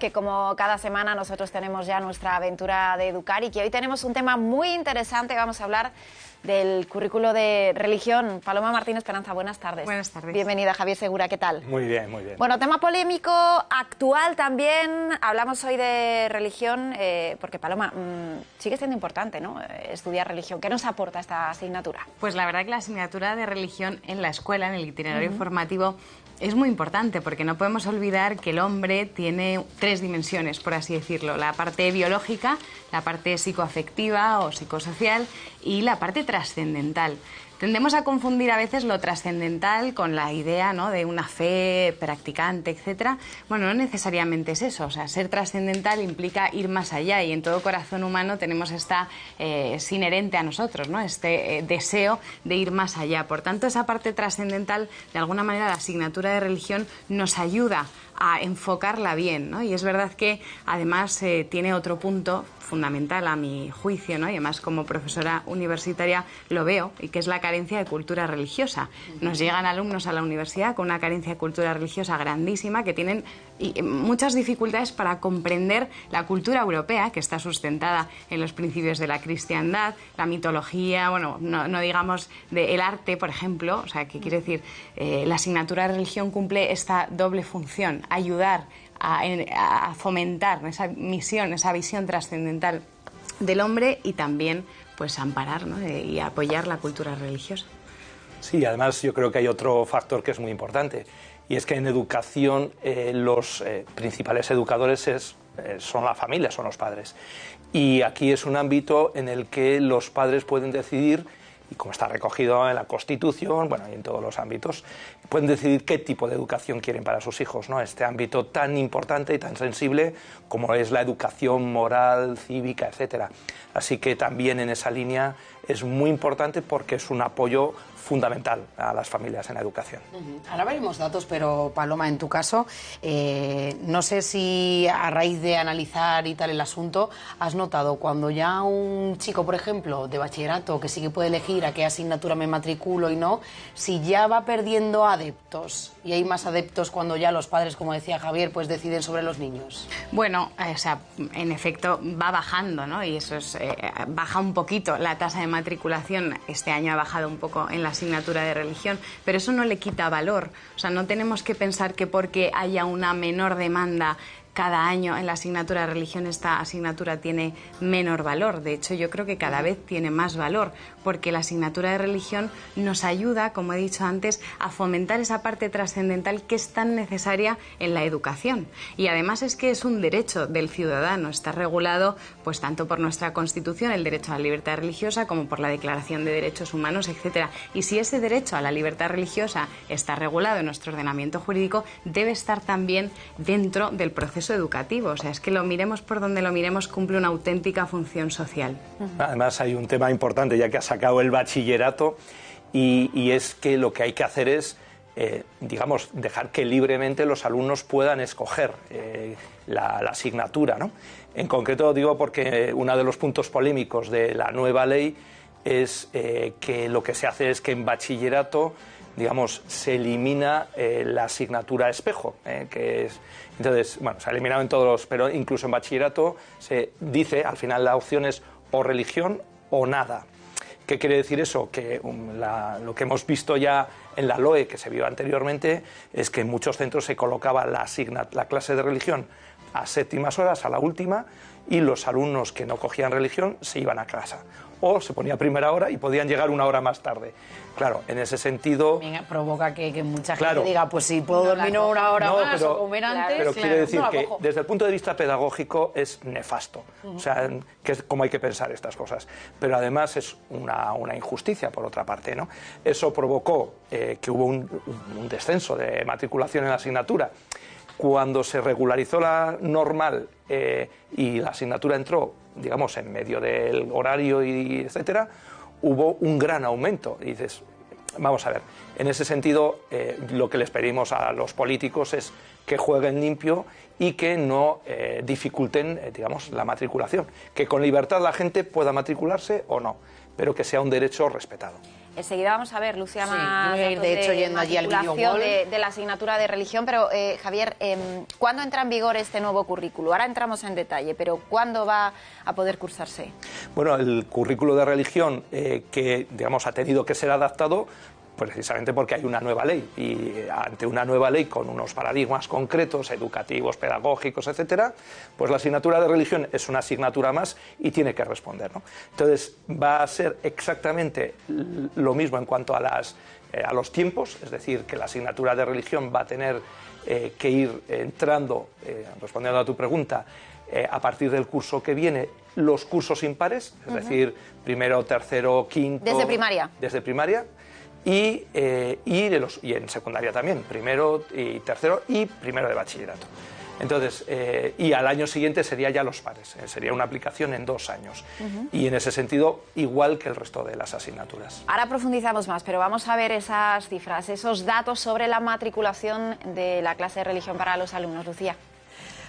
Que como cada semana nosotros tenemos ya nuestra aventura de educar y que hoy tenemos un tema muy interesante. Vamos a hablar del currículo de religión. Paloma Martín Esperanza, buenas tardes. Buenas tardes. Bienvenida, Javier Segura, ¿qué tal? Muy bien, muy bien. Bueno, tema polémico, actual también. Hablamos hoy de religión porque, Paloma, sigue siendo importante, ¿no? Estudiar religión. ¿Qué nos aporta esta asignatura? Pues la verdad que la asignatura de religión en la escuela, en el itinerario formativo, es muy importante porque no podemos olvidar que el hombre tiene tres dimensiones, por así decirlo. La parte biológica, la parte psicoafectiva o psicosocial y la parte trascendental. Tendemos a confundir a veces lo trascendental con la idea, ¿no?, de una fe practicante, etcétera. Bueno, no necesariamente es eso. O sea, ser trascendental implica ir más allá y en todo corazón humano tenemos es inherente a nosotros, ¿no?, este deseo de ir más allá. Por tanto, esa parte trascendental, de alguna manera, la asignatura de religión nos ayuda a enfocarla bien, ¿no? Y es verdad que además tiene otro punto fundamental a mi juicio, ¿no? Y además como profesora universitaria lo veo, y que es la carencia de cultura religiosa. Nos llegan alumnos a la universidad con una carencia de cultura religiosa grandísima, que tienen muchas dificultades para comprender la cultura europea, que está sustentada en los principios de la cristiandad, la mitología, bueno, no digamos el arte, por ejemplo. O sea, que quiere decir, la asignatura de religión cumple esta doble función: ayudar a fomentar esa misión, esa visión trascendental del hombre y también pues amparar, ¿no?, y apoyar la cultura religiosa. Sí, además yo creo que hay otro factor que es muy importante, y es que en educación los principales educadores son la familia, son los padres. Y aquí es un ámbito en el que los padres pueden decidir, y como está recogido en la Constitución, bueno, y en todos los ámbitos, pueden decidir qué tipo de educación quieren para sus hijos, ¿no? Este ámbito tan importante y tan sensible como es la educación moral, cívica, etcétera. Así que también en esa línea es muy importante porque es un apoyo fundamental a las familias en la educación. Ahora veremos datos, pero Paloma, en tu caso, no sé si a raíz de analizar y tal el asunto, has notado cuando ya un chico, por ejemplo, de bachillerato, que sí que puede elegir a qué asignatura me matriculo y no, si ya va perdiendo adeptos, y hay más adeptos cuando ya los padres, como decía Javier, pues deciden sobre los niños. Bueno, o sea, en efecto va bajando, ¿no? Y eso es, baja un poquito la tasa de matriculación. Este año ha bajado un poco en la asignatura de religión, pero eso no le quita valor. O sea, no tenemos que pensar que porque haya una menor demanda cada año en la asignatura de religión, esta asignatura tiene menor valor. De hecho, yo creo que cada vez tiene más valor, porque la asignatura de religión nos ayuda, como he dicho antes, a fomentar esa parte trascendental que es tan necesaria en la educación. Y además es que es un derecho del ciudadano, está regulado pues tanto por nuestra Constitución, el derecho a la libertad religiosa, como por la Declaración de Derechos Humanos, etcétera. Y si ese derecho a la libertad religiosa está regulado en nuestro ordenamiento jurídico, debe estar también dentro del proceso educativo. O sea, es que lo miremos por donde lo miremos, cumple una auténtica función social. Además hay un tema importante, ya que has sacado el bachillerato, y es que lo que hay que hacer es, digamos, dejar que libremente los alumnos puedan escoger la asignatura, ¿no? En concreto digo porque uno de los puntos polémicos de la nueva ley es que lo que se hace es que en bachillerato, digamos, se elimina la asignatura espejo, que es, entonces, bueno, se ha eliminado en todos pero incluso en bachillerato se dice, al final la opción es o religión o nada. ¿Qué quiere decir eso? Que lo que hemos visto ya en la LOE, que se vio anteriormente, es que en muchos centros se colocaba la clase de religión a séptimas horas, a la última, y los alumnos que no cogían religión se iban a casa. O se ponía a primera hora y podían llegar una hora más tarde. Claro, en ese sentido... También provoca que mucha gente diga, pues si puedo dormir una hora más o comer antes... Pero quiero decir que desde el punto de vista pedagógico es nefasto. O sea, que es como hay que pensar estas cosas. Pero además es una injusticia, por otra parte, ¿no? Eso provocó que hubo un descenso de matriculación en la asignatura. Cuando se regularizó la normal y la asignatura entró, digamos, en medio del horario y etcétera, hubo un gran aumento. Y dices, vamos a ver, en ese sentido lo que les pedimos a los políticos es que jueguen limpio y que no dificulten, digamos, la matriculación. Que con libertad la gente pueda matricularse o no, pero que sea un derecho respetado. Enseguida vamos a ver, Lucía, Sí, más yo voy a ir, de hecho, yendo allí al matriculación Videowall. de la asignatura de religión, pero Javier, ¿cuándo entra en vigor este nuevo currículo? Ahora entramos en detalle, pero ¿cuándo va a poder cursarse? Bueno, el currículo de religión que, digamos, ha tenido que ser adaptado precisamente porque hay una nueva ley y ante una nueva ley con unos paradigmas concretos, educativos, pedagógicos, etcétera, pues la asignatura de religión es una asignatura más y tiene que responder, ¿no? Entonces va a ser exactamente lo mismo en cuanto a los tiempos, es decir, que la asignatura de religión va a tener que ir entrando, respondiendo a tu pregunta, a partir del curso que viene, los cursos impares, es decir, primero, tercero, quinto... Desde primaria. Desde primaria. Y en secundaria también, primero y tercero y primero de bachillerato. Entonces, y al año siguiente sería ya los pares, sería una aplicación en 2 años. Y en ese sentido, igual que el resto de las asignaturas. Ahora profundizamos más, pero vamos a ver esas cifras, esos datos sobre la matriculación de la clase de religión para los alumnos. Lucía.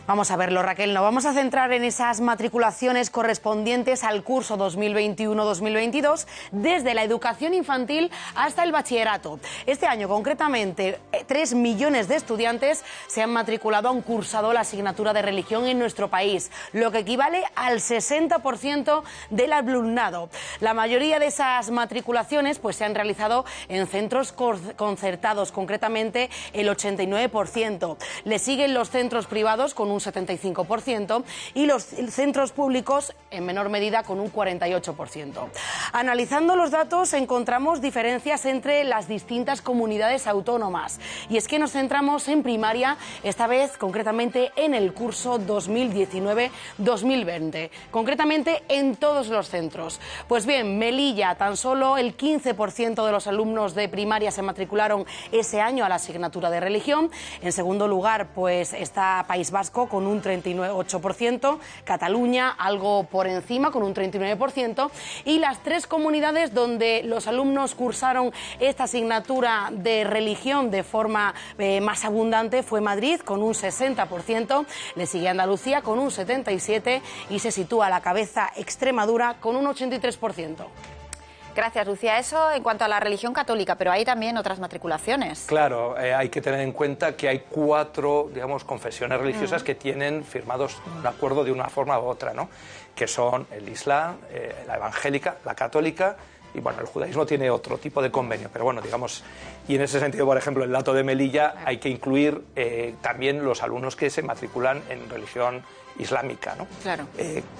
Vamos a verlo, Raquel. Nos vamos a centrar en esas matriculaciones correspondientes al curso 2021-2022, desde la educación infantil hasta el bachillerato. Este año, concretamente, 3 millones de estudiantes se han matriculado, han cursado la asignatura de religión en nuestro país, lo que equivale al 60% del alumnado. La mayoría de esas matriculaciones pues, se han realizado en centros concertados, concretamente el 89%. Le siguen los centros privados con un 75% y los centros públicos en menor medida con un 48%. Analizando los datos encontramos diferencias entre las distintas comunidades autónomas y es que nos centramos en primaria, esta vez concretamente en el curso 2019-2020, concretamente en todos los centros. Pues bien, Melilla, tan solo el 15% de los alumnos de primaria se matricularon ese año a la asignatura de religión. En segundo lugar, pues está País Vasco con un 38%, Cataluña algo por encima con un 39% y las 3 comunidades donde los alumnos cursaron esta asignatura de religión de forma más abundante fue Madrid con un 60%, le sigue Andalucía con un 77% y se sitúa a la cabeza Extremadura con un 83%. Gracias, Lucía. Eso en cuanto a la religión católica, pero hay también otras matriculaciones. Claro, hay que tener en cuenta que hay 4, digamos, confesiones religiosas que tienen firmados un acuerdo de una forma u otra, ¿no? Que son el Islam, la evangélica, la católica y, bueno, el judaísmo tiene otro tipo de convenio, pero bueno, digamos, y en ese sentido, por ejemplo, el dato de Melilla hay que incluir también los alumnos que se matriculan en religión islámica, ¿no? Claro.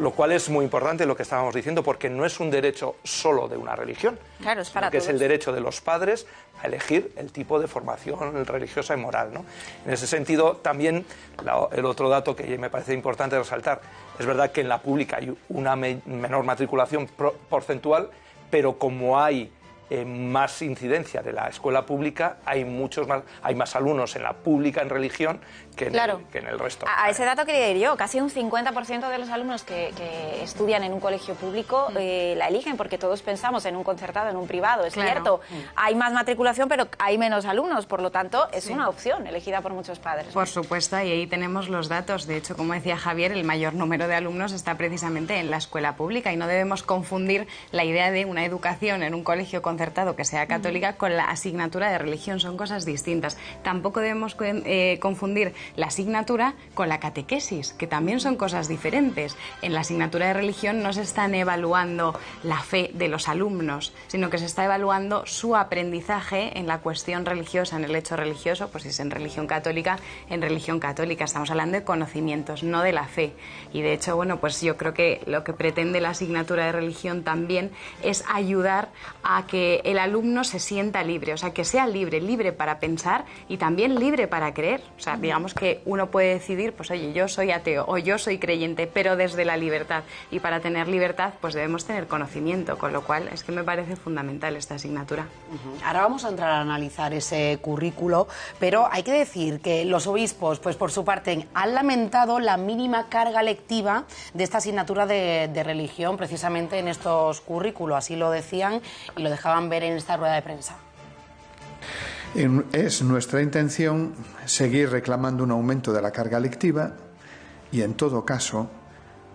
Lo cual es muy importante lo que estábamos diciendo, porque no es un derecho solo de una religión, claro, es para sino que todos. es el derecho de los padres a elegir el tipo de formación religiosa y moral, ¿no? En ese sentido, también el otro dato que me parece importante resaltar, es verdad que en la pública hay una menor matriculación porcentual, pero como hay más incidencia de la escuela pública, hay más alumnos en la pública en religión que en el resto. A ese dato quería ir yo, casi un 50% de los alumnos que estudian en un colegio público la eligen, porque todos pensamos en un concertado, en un privado, es cierto, hay más matriculación, pero hay menos alumnos, por lo tanto es una opción elegida por muchos padres. Por supuesto, y ahí tenemos los datos. De hecho, como decía Javier, el mayor número de alumnos está precisamente en la escuela pública y no debemos confundir la idea de una educación en un colegio concertado que sea católica con la asignatura de religión, son cosas distintas. Tampoco debemos confundir la asignatura con la catequesis, que también son cosas diferentes. En la asignatura de religión no se están evaluando la fe de los alumnos, sino que se está evaluando su aprendizaje en la cuestión religiosa, en el hecho religioso, pues si es en religión católica, en religión católica. Estamos hablando de conocimientos, no de la fe. Y de hecho, bueno, pues yo creo que lo que pretende la asignatura de religión también es ayudar a que el alumno se sienta libre, o sea, que sea libre para pensar y también libre para creer. O sea, digamos que uno puede decidir, pues oye, yo soy ateo o yo soy creyente, pero desde la libertad. Y para tener libertad, pues debemos tener conocimiento, con lo cual es que me parece fundamental esta asignatura. Ahora vamos a entrar a analizar ese currículo, pero hay que decir que los obispos, pues por su parte, han lamentado la mínima carga lectiva de esta asignatura de religión, precisamente en estos currículos. Así lo decían y lo dejaban ver en esta rueda de prensa. Es nuestra intención seguir reclamando un aumento de la carga lectiva y, en todo caso,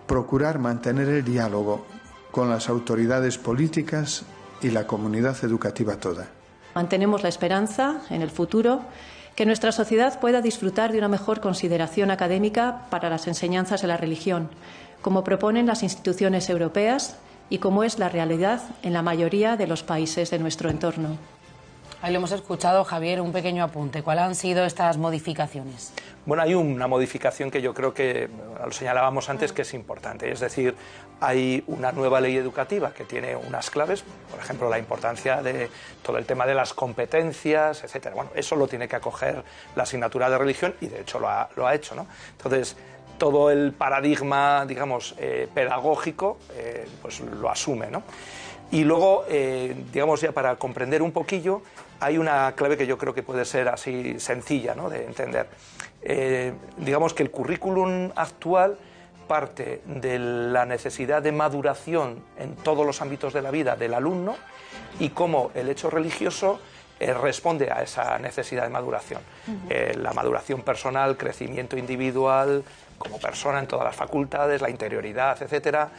procurar mantener el diálogo con las autoridades políticas y la comunidad educativa toda. Mantenemos la esperanza en el futuro que nuestra sociedad pueda disfrutar de una mejor consideración académica para las enseñanzas de la religión, como proponen las instituciones europeas y como es la realidad en la mayoría de los países de nuestro entorno. Ahí lo hemos escuchado, Javier, un pequeño apunte. ¿Cuáles han sido estas modificaciones? Bueno, hay una modificación que yo creo que lo señalábamos antes, que es importante. Es decir, hay una nueva ley educativa que tiene unas claves, por ejemplo, la importancia de todo el tema de las competencias, etcétera. Bueno, eso lo tiene que acoger la asignatura de religión y, de hecho, lo ha hecho, ¿no? Entonces, todo el paradigma, digamos, pedagógico, pues lo asume, ¿no? Y luego, digamos, ya para comprender un poquillo, hay una clave que yo creo que puede ser así sencilla, ¿no?, de entender. Digamos que el currículum actual parte de la necesidad de maduración en todos los ámbitos de la vida del alumno y cómo el hecho religioso responde a esa necesidad de maduración. La maduración personal, crecimiento individual como persona en todas las facultades, la interioridad, etcétera,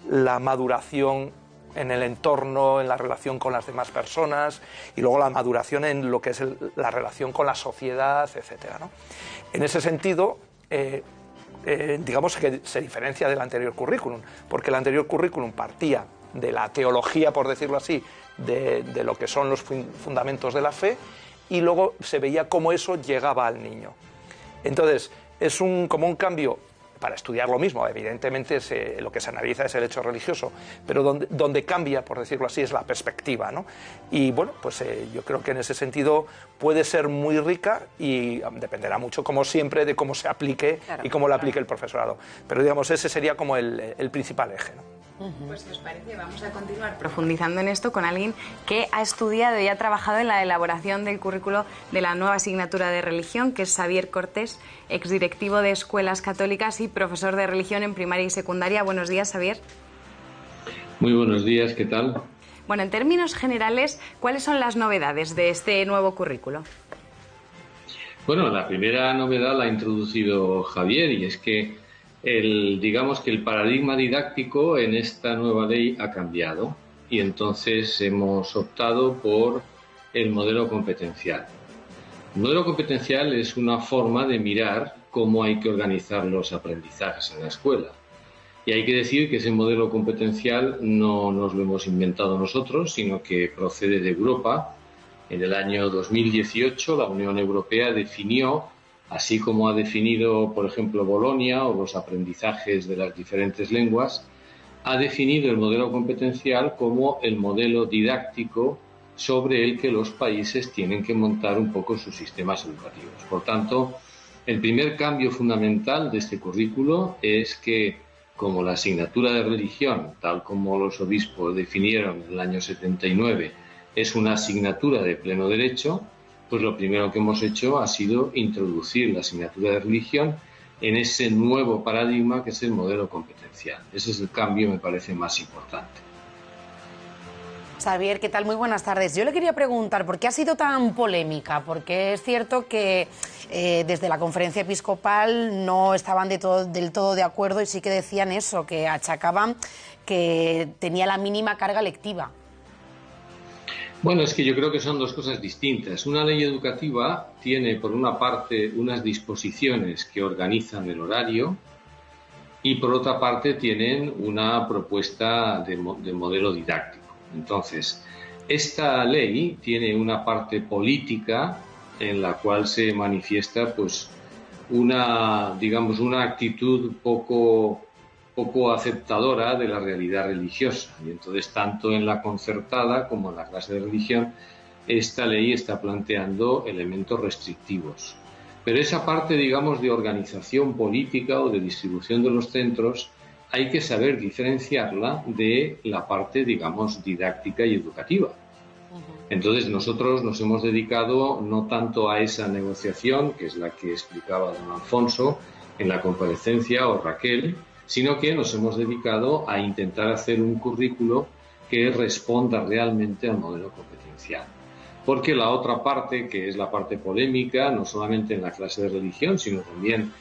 la maduración en el entorno, en la relación con las demás personas y luego la maduración en lo que es la relación con la sociedad, etcétera, ¿no? En ese sentido, digamos que se diferencia del anterior currículum, porque el anterior currículum partía de la teología, por decirlo así, de lo que son los fundamentos de la fe, y luego se veía cómo eso llegaba al niño. Entonces, es como un cambio para estudiar lo mismo. Evidentemente lo que se analiza es el hecho religioso, pero donde cambia, por decirlo así, es la perspectiva, ¿no? Y bueno, pues yo creo que en ese sentido puede ser muy rica y dependerá mucho, como siempre, de cómo se aplique, claro, y cómo lo aplique el profesorado. Pero digamos, ese sería como el principal eje, ¿no? Pues si os parece, vamos a continuar profundizando en esto con alguien que ha estudiado y ha trabajado en la elaboración del currículo de la nueva asignatura de religión, que es Xavier Cortés, exdirectivo de Escuelas Católicas y profesor de religión en primaria y secundaria. Buenos días, Xavier. Muy buenos días, ¿qué tal? Bueno, en términos generales, ¿cuáles son las novedades de este nuevo currículo? Bueno, la primera novedad la ha introducido Javier, y es que digamos que el paradigma didáctico en esta nueva ley ha cambiado, y entonces hemos optado por el modelo competencial. El modelo competencial es una forma de mirar cómo hay que organizar los aprendizajes en la escuela. Y hay que decir que ese modelo competencial no nos lo hemos inventado nosotros, sino que procede de Europa. En el año 2018 la Unión Europea definió, así como ha definido, por ejemplo, Bolonia o los aprendizajes de las diferentes lenguas, ha definido el modelo competencial como el modelo didáctico sobre el que los países tienen que montar un poco sus sistemas educativos. Por tanto, el primer cambio fundamental de este currículo es que, como la asignatura de religión, tal como los obispos definieron en el año 79, es una asignatura de pleno derecho, pues lo primero que hemos hecho ha sido introducir la asignatura de religión en ese nuevo paradigma que es el modelo competencial. Ese es el cambio, me parece, más importante. Xavier, ¿qué tal? Muy buenas tardes. Yo le quería preguntar, ¿por qué ha sido tan polémica? Porque es cierto que desde la conferencia episcopal no estaban del todo de acuerdo y sí que decían eso, que achacaban que tenía la mínima carga lectiva. Bueno, es que yo creo que son dos cosas distintas. Una ley educativa tiene, por una parte, unas disposiciones que organizan el horario y, por otra parte, tienen una propuesta de modelo didáctico. Entonces, esta ley tiene una parte política en la cual se manifiesta, pues, una actitud poco aceptadora de la realidad religiosa. Y entonces, tanto en la concertada como en la clase de religión, esta ley está planteando elementos restrictivos. Pero esa parte, digamos, de organización política o de distribución de los centros, hay que saber diferenciarla de la parte, digamos, didáctica y educativa. Entonces, nosotros nos hemos dedicado no tanto a esa negociación, que es la que explicaba don Alfonso en la comparecencia, o Raquel, sino que nos hemos dedicado a intentar hacer un currículo que responda realmente al modelo competencial. Porque la otra parte, que es la parte polémica, no solamente en la clase de religión, sino también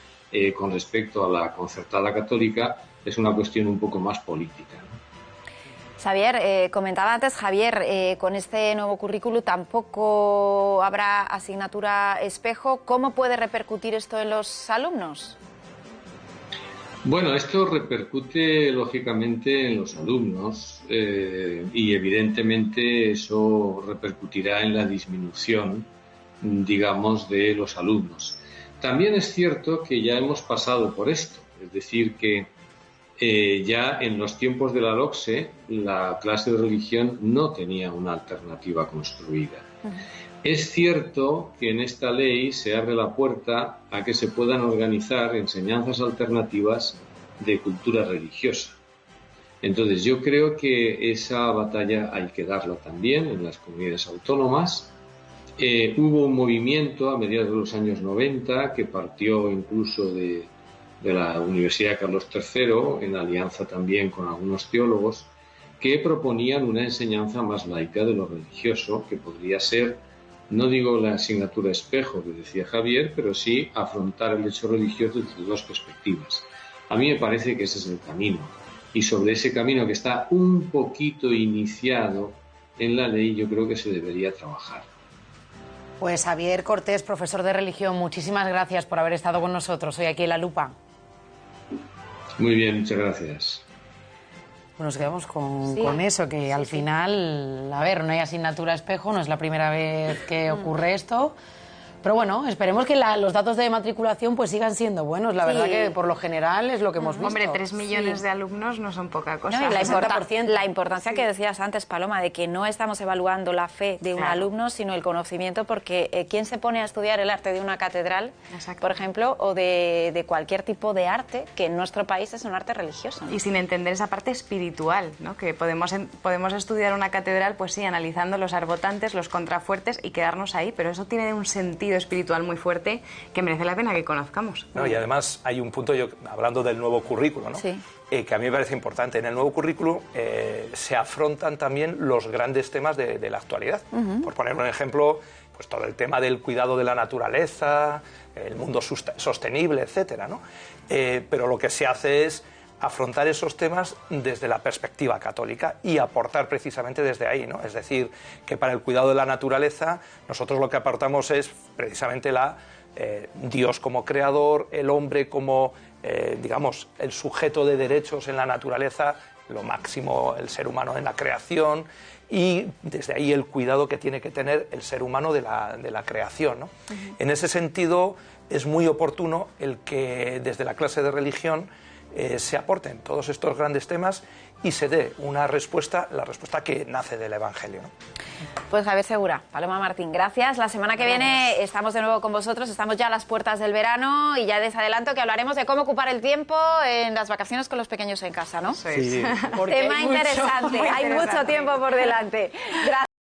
con respecto a la concertada católica, es una cuestión un poco más política, ¿no? Xavier, comentaba antes Javier, con este nuevo currículo tampoco habrá asignatura espejo. ¿Cómo puede repercutir esto en los alumnos? Bueno, esto repercute lógicamente en los alumnos y evidentemente eso repercutirá en la disminución, digamos, de los alumnos. También es cierto que ya hemos pasado por esto, es decir, que ya en los tiempos de la LOCSE la clase de religión no tenía una alternativa construida. Es cierto que en esta ley se abre la puerta a que se puedan organizar enseñanzas alternativas de cultura religiosa. Entonces yo creo que esa batalla hay que darla también en las comunidades autónomas. Hubo un movimiento a mediados de los años 90 que partió incluso de la Universidad Carlos III, en alianza también con algunos teólogos, que proponían una enseñanza más laica de lo religioso, que podría ser, no digo la asignatura espejo que decía Javier, pero sí afrontar el hecho religioso desde dos perspectivas. A mí me parece que ese es el camino, y sobre ese camino que está un poquito iniciado en la ley, yo creo que se debería trabajar. Pues Javier Cortés, profesor de religión, muchísimas gracias por haber estado con nosotros hoy aquí en La Lupa. Muy bien, muchas gracias. Pues nos quedamos con eso, que al final, a ver, no hay asignatura espejo, no es la primera vez que ocurre esto. Pero bueno, esperemos que los datos de matriculación pues sigan siendo buenos. La verdad que por lo general es lo que hemos visto. Hombre, 3 millones de alumnos no son poca cosa. No, y la importancia que decías antes, Paloma, de que no estamos evaluando la fe de un alumno, sino el conocimiento, porque ¿quién se pone a estudiar el arte de una catedral, por ejemplo, o de cualquier tipo de arte, que en nuestro país es un arte religioso, ¿no? Y sin entender esa parte espiritual, ¿no? Que podemos estudiar una catedral, pues sí, analizando los arbotantes, los contrafuertes y quedarnos ahí, pero eso tiene un sentido espiritual muy fuerte que merece la pena que conozcamos. No, y además hay un punto, hablando del nuevo currículo, ¿no? Sí. Que a mí me parece importante. En el nuevo currículo se afrontan también los grandes temas de la actualidad. Por poner un ejemplo, pues todo el tema del cuidado de la naturaleza, el mundo sostenible, etcétera, ¿no? Pero lo que se hace es afrontar esos temas desde la perspectiva católica y aportar precisamente desde ahí, ¿no? Es decir, que para el cuidado de la naturaleza nosotros lo que aportamos es precisamente Dios como creador, el hombre como, digamos, el sujeto de derechos en la naturaleza, lo máximo el ser humano en la creación, y desde ahí el cuidado que tiene que tener el ser humano de la creación, ¿no? En ese sentido es muy oportuno el que desde la clase de religión se aporten todos estos grandes temas y se dé la respuesta que nace del Evangelio, ¿no? Pues Javier Segura, Paloma Martín, gracias. La semana que viene estamos de nuevo con vosotros, estamos ya a las puertas del verano y ya les adelanto que hablaremos de cómo ocupar el tiempo en las vacaciones con los pequeños en casa, ¿no? Sí. Tema interesante, hay mucho tiempo por delante. Gracias.